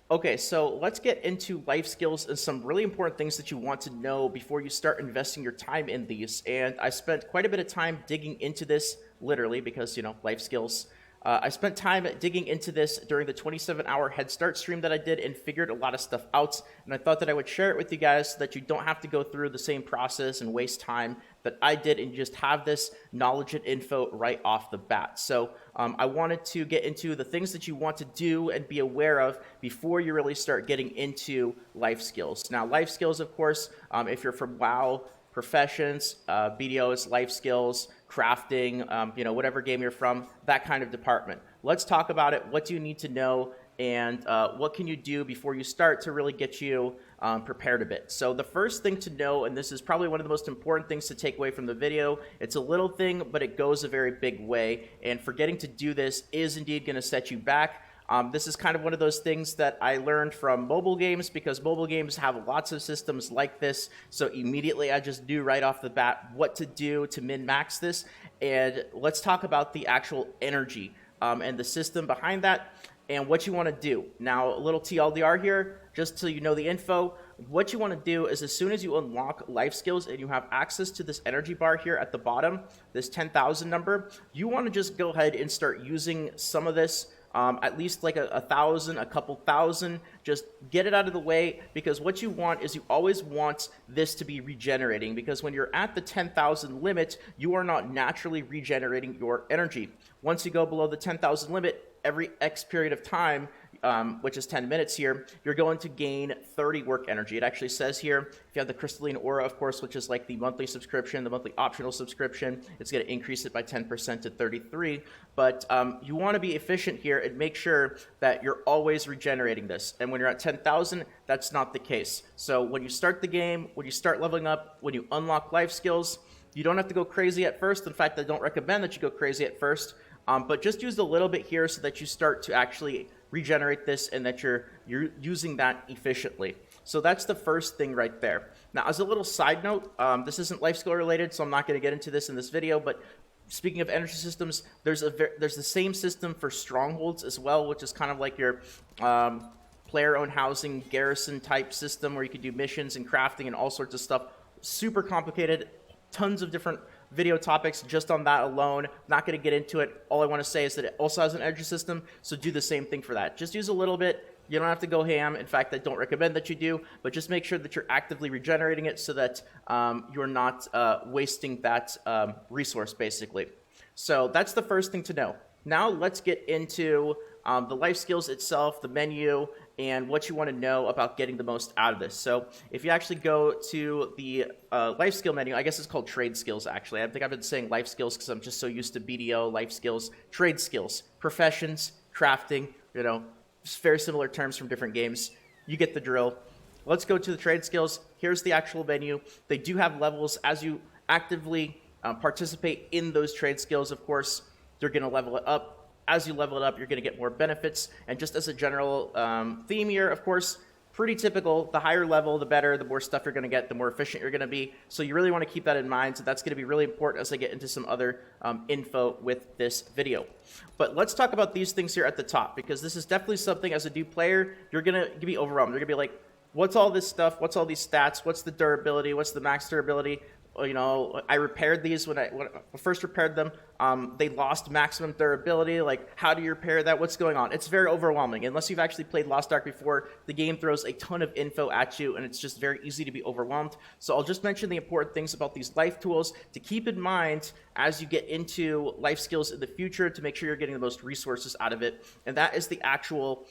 Okay, so let's get into life skills and some really important things that you want to know before you start investing your time in these. And I spent quite a bit of time digging into this, literally, because, life skills. I spent time digging into this during the 27-hour Head Start stream that I did and figured a lot of stuff out. And I thought that I would share it with you guys so that you don't have to go through the same process and waste time that I did and just have this knowledge and info right off the bat. So I wanted to get into the things that you want to do and be aware of before you really start getting into life skills. Now, life skills, of course, if you're from WoW, professions, BDOs, life skills, crafting, whatever game you're from, that kind of department. Let's talk about it. What do you need to know? And what can you do before you start to really get you prepared a bit? So the first thing to know, and this is probably one of the most important things to take away from the video, it's a little thing, but it goes a very big way. And forgetting to do this is indeed going to set you back. This is kind of one of those things that I learned from mobile games because mobile games have lots of systems like this. So immediately I just knew right off the bat what to do to min-max this. And let's talk about the actual energy and the system behind that and what you want to do. Now, a little TLDR here, just so you know the info. What you want to do is as soon as you unlock life skills and you have access to this energy bar here at the bottom, this 10,000 number, you want to just go ahead and start using some of this. At least like a thousand, a couple thousand, just get it out of the way, because what you want is you always want this to be regenerating, because when you're at the 10,000 limit, you are not naturally regenerating your energy. Once you go below the 10,000 limit, every X period of time, which is 10 minutes here, you're going to gain 30 work energy. It actually says here, if you have the crystalline aura, of course, which is like the monthly subscription, the monthly optional subscription, it's going to increase it by 10% to 33. But you want to be efficient here and make sure that you're always regenerating this. And when you're at 10,000, that's not the case. So when you start the game, when you start leveling up, when you unlock life skills, you don't have to go crazy at first. In fact, I don't recommend that you go crazy at first. But just use a little bit here so that you start to actually regenerate this and that you're using that efficiently. So that's the first thing right there. Now, as a little side note, this isn't life skill related, so I'm not going to get into this in this video, but speaking of energy systems, there's the same system for strongholds as well, which is kind of like your player-owned housing garrison type system where you can do missions and crafting and all sorts of stuff. Super complicated, tons of different video topics just on that alone. Not going to get into it. All I want to say is that it also has an energy system, so do the same thing for that. Just use a little bit. You don't have to go ham. In fact, I don't recommend that you do, but just make sure that you're actively regenerating it so that you're not wasting that resource, basically. So that's the first thing to know. Now let's get into the life skills itself, the menu, and what you want to know about getting the most out of this. So if you actually go to the life skill menu, I guess it's called trade skills, actually. I think I've been saying life skills because I'm just so used to BDO, life skills, trade skills, professions, crafting, just very similar terms from different games. You get the drill. Let's go to the trade skills. Here's the actual menu. They do have levels as you actively participate in those trade skills. Of course, they're going to level it up. As you level it up, you're going to get more benefits. And just as a general theme here, of course, pretty typical. The higher level, the better. The more stuff you're going to get, the more efficient you're going to be. So you really want to keep that in mind. So that's going to be really important as I get into some other info with this video. But let's talk about these things here at the top, because this is definitely something as a new player, you're going to be overwhelmed. You're going to be like, what's all this stuff? What's all these stats? What's the durability? What's the max durability? I repaired these when I first repaired them. They lost maximum durability. Like, how do you repair that? What's going on? It's very overwhelming. Unless you've actually played Lost Ark before, the game throws a ton of info at you, and it's just very easy to be overwhelmed. So I'll just mention the important things about these life tools to keep in mind as you get into life skills in the future to make sure you're getting the most resources out of it. And that is the actual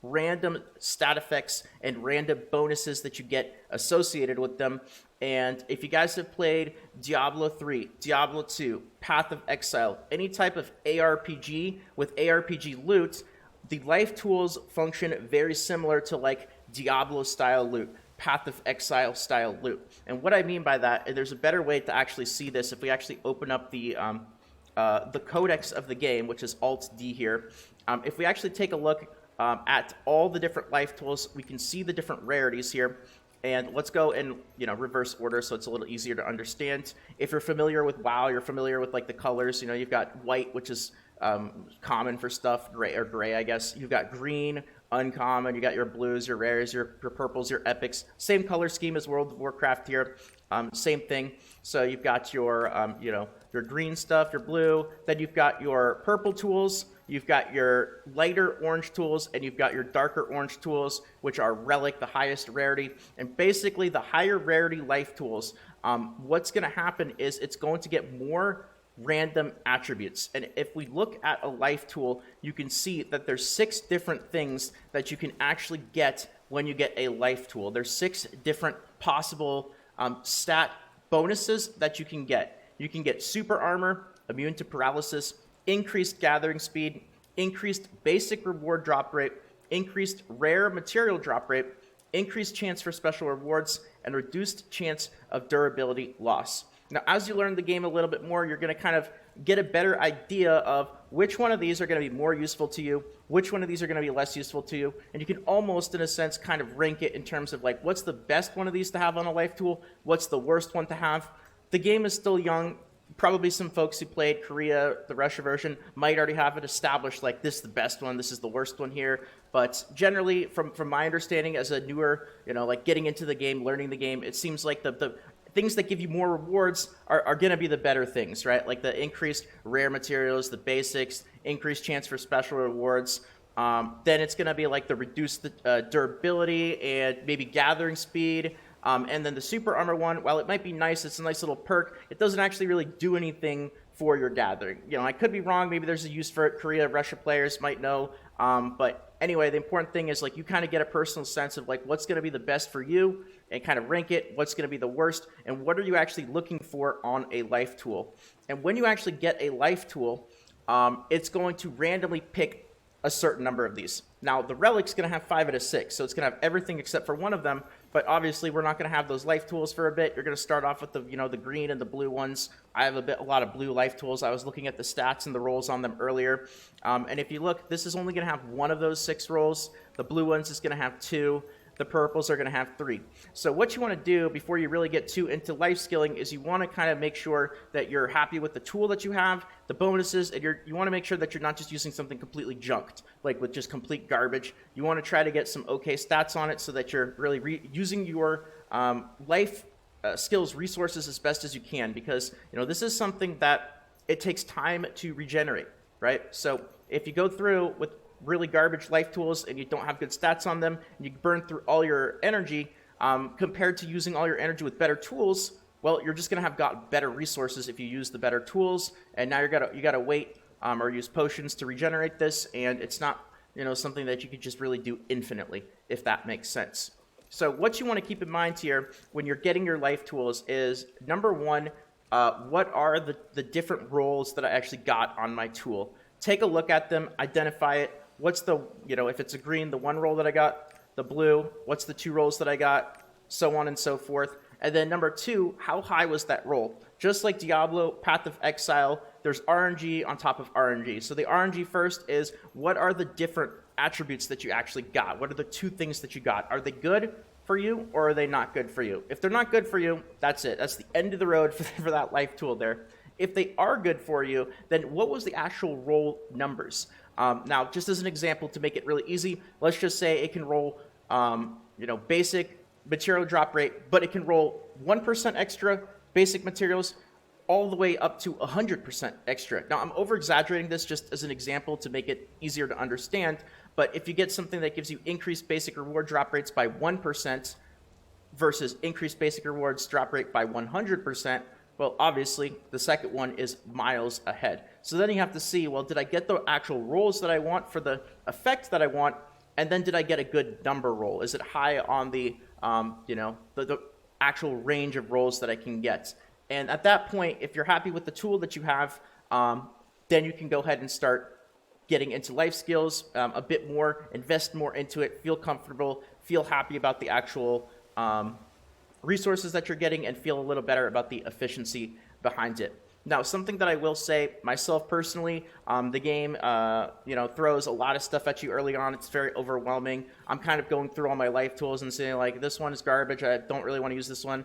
random stat effects and random bonuses that you get associated with them. And if you guys have played Diablo 3, Diablo 2, Path of Exile, any type of ARPG with ARPG loot, the life tools function very similar to like Diablo style loot, Path of Exile style loot. And what I mean by that, and there's a better way to actually see this if we actually open up the codex of the game, which is Alt-D here. If we actually take a look at all the different life tools, we can see the different rarities here. And let's go in, reverse order so it's a little easier to understand. If you're familiar with WoW, you're familiar with like the colors. You've got white, which is common for stuff, gray, I guess. You've got green, uncommon. You got your blues, your rares, your purples, your epics. Same color scheme as World of Warcraft here. Same thing. So you've got your, your green stuff, your blue. Then you've got your purple tools. You've got your lighter orange tools, and you've got your darker orange tools, which are relic, the highest rarity. And basically, the higher rarity life tools, what's going to happen is it's going to get more random attributes. And if we look at a life tool, you can see that there's 6 different things that you can actually get when you get a life tool. There's 6 different possible stat bonuses that you can get. You can get super armor, immune to paralysis, increased gathering speed, increased basic reward drop rate, increased rare material drop rate, increased chance for special rewards, and reduced chance of durability loss. Now, as you learn the game a little bit more, you're going to kind of get a better idea of which one of these are going to be more useful to you, which one of these are going to be less useful to you, and you can almost, in a sense, kind of rank it in terms of like, what's the best one of these to have on a life tool, what's the worst one to have. The game is still young. Probably some folks who played Korea, the Russia version, might already have it established, like this is the best one, this is the worst one here. But generally, from my understanding as a newer, like getting into the game, learning the game, it seems like the things that give you more rewards are going to be the better things, right? Like the increased rare materials, the basics, increased chance for special rewards. Then it's going to be like the reduced durability and maybe gathering speed. And then the super armor one, while it might be nice, it's a nice little perk, it doesn't actually really do anything for your gathering. I could be wrong. Maybe there's a use for it. Korea, Russia players might know. But anyway, the important thing is like you kind of get a personal sense of like what's going to be the best for you and kind of rank it, what's going to be the worst, and what are you actually looking for on a life tool. And when you actually get a life tool, it's going to randomly pick a certain number of these. Now, the relic's going to have 5 out of 6, so it's going to have everything except for one of them, but obviously we're not going to have those life tools for a bit. You're going to start off with the, the green and the blue ones. I have a lot of blue life tools. I was looking at the stats and the rolls on them earlier, and if you look, this is only going to have one of those 6 rolls. The blue ones is going to have 2. The purples are going to have 3. So what you want to do before you really get too into life skilling is you want to kind of make sure that you're happy with the tool that you have, the bonuses, and you want to make sure that you're not just using something completely junked, like with just complete garbage. You want to try to get some okay stats on it so that you're really using your life skills resources as best as you can, because this is something that it takes time to regenerate, right? So if you go through with really garbage life tools and you don't have good stats on them and you burn through all your energy compared to using all your energy with better tools, well, you're just going to have got better resources if you use the better tools, and now you got to wait or use potions to regenerate this, and it's not something that you could just really do infinitely, if that makes sense. So what you want to keep in mind here when you're getting your life tools is, number one, what are the different roles that I actually got on my tool? Take a look at them, identify it. What's the, if it's a green, the 1 roll that I got, the blue, what's the 2 rolls that I got, so on and so forth. And then number 2, how high was that roll? Just like Diablo, Path of Exile, there's RNG on top of RNG. So the RNG first is, what are the different attributes that you actually got? What are the 2 things that you got? Are they good for you, or are they not good for you? If they're not good for you, that's it. That's the end of the road for that life tool there. If they are good for you, then what was the actual roll numbers? Now, just as an example to make it really easy, let's just say it can roll, basic material drop rate, but it can roll 1% extra basic materials all the way up to 100% extra. Now, I'm over-exaggerating this just as an example to make it easier to understand, but if you get something that gives you increased basic reward drop rates by 1% versus increased basic rewards drop rate by 100%, well, obviously, the second one is miles ahead. So then you have to see, well, did I get the actual rolls that I want for the effect that I want? And then did I get a good number roll? Is it high on the, the actual range of rolls that I can get? And at that point, if you're happy with the tool that you have, then you can go ahead and start getting into life skills a bit more, invest more into it, feel comfortable, feel happy about the actual resources that you're getting, and feel a little better about the efficiency behind it. Now, something that I will say myself personally, the game throws a lot of stuff at you early on. It's very overwhelming. I'm kind of going through all my life tools and saying, like, this one is garbage, I don't really want to use this one.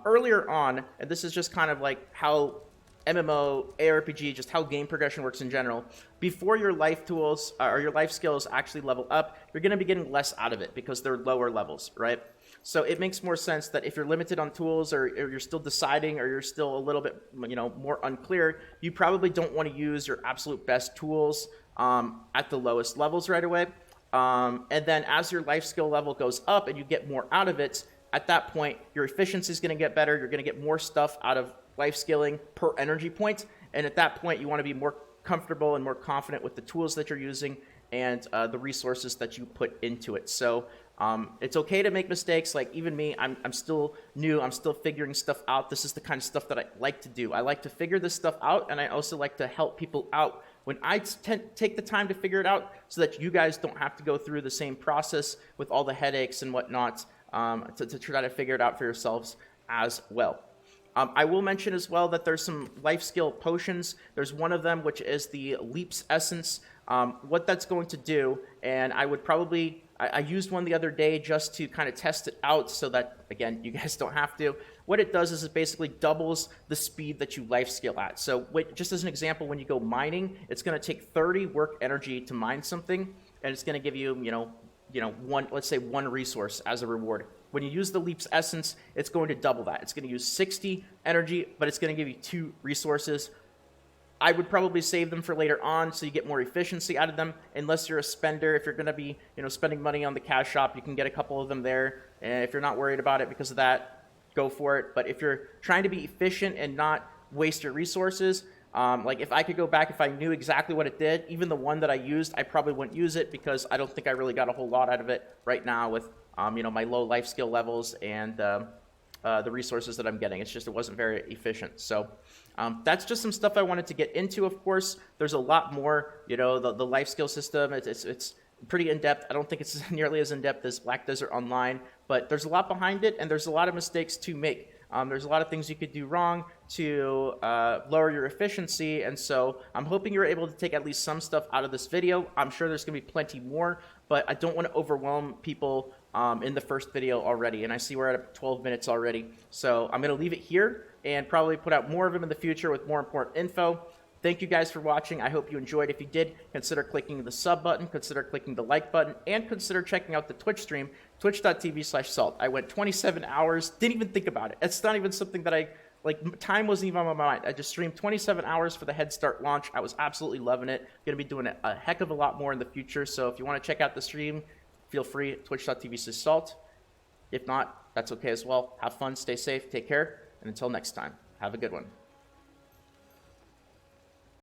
Earlier on, and this is just kind of like how MMO, ARPG, just how game progression works in general, before your life tools or your life skills actually level up, you're going to be getting less out of it because they're lower levels, right? So it makes more sense that if you're limited on tools or you're still deciding or you're still a little bit, more unclear, you probably don't want to use your absolute best tools at the lowest levels right away. And then as your life skill level goes up and you get more out of it, at that point, your efficiency is going to get better. You're going to get more stuff out of life skilling per energy point. And at that point, you want to be more comfortable and more confident with the tools that you're using and the resources that you put into it. So it's okay to make mistakes. Like even me, I'm still new. I'm still figuring stuff out. This is the kind of stuff that I like to do. I like to figure this stuff out, and I also like to help people out when I take the time to figure it out so that you guys don't have to go through the same process with all the headaches and whatnot to try to figure it out for yourselves as well. I will mention as well that there's some life skill potions. There's one of them, which is the Leap's Essence. What that's going to do, and I would probably, I used one the other day just to kind of test it out so that, again, you guys don't have to. What it does is it basically doubles the speed that you life skill at. So just as an example, when you go mining, it's going to take 30 work energy to mine something, and it's going to give you, let's say one resource as a reward. When you use the Leap's Essence, it's going to double that. It's going to use 60 energy, but it's going to give you 2 resources. I would probably save them for later on so you get more efficiency out of them, unless you're a spender. If you're going to be, spending money on the cash shop, you can get a couple of them there. And if you're not worried about it because of that, go for it. But if you're trying to be efficient and not waste your resources, like if I could go back, if I knew exactly what it did, even the one that I used, I probably wouldn't use it because I don't think I really got a whole lot out of it right now with, my low life skill levels and the resources that I'm getting. It's just, it wasn't very efficient. So that's just some stuff I wanted to get into. Of course, there's a lot more, the life skill system. It's pretty in-depth. I don't think it's nearly as in-depth as Black Desert Online, but there's a lot behind it and there's a lot of mistakes to make. There's a lot of things you could do wrong to lower your efficiency, and so I'm hoping you're able to take at least some stuff out of this video. I'm sure there's going to be plenty more, but I don't want to overwhelm people in the first video already, and I see we're at 12 minutes already. So I'm going to leave it here and probably put out more of them in the future with more important info. Thank you guys for watching. I hope you enjoyed. If you did, consider clicking the sub button, consider clicking the like button, and consider checking out the Twitch stream, twitch.tv/salt. I went 27 hours, didn't even think about it. It's not even something that time wasn't even on my mind. I just streamed 27 hours for the Head Start launch. I was absolutely loving it. Going to be doing a heck of a lot more in the future. So if you want to check out the stream, feel free, twitch.tv/salt. If not, that's okay as well. Have fun, stay safe, take care, and until next time, have a good one.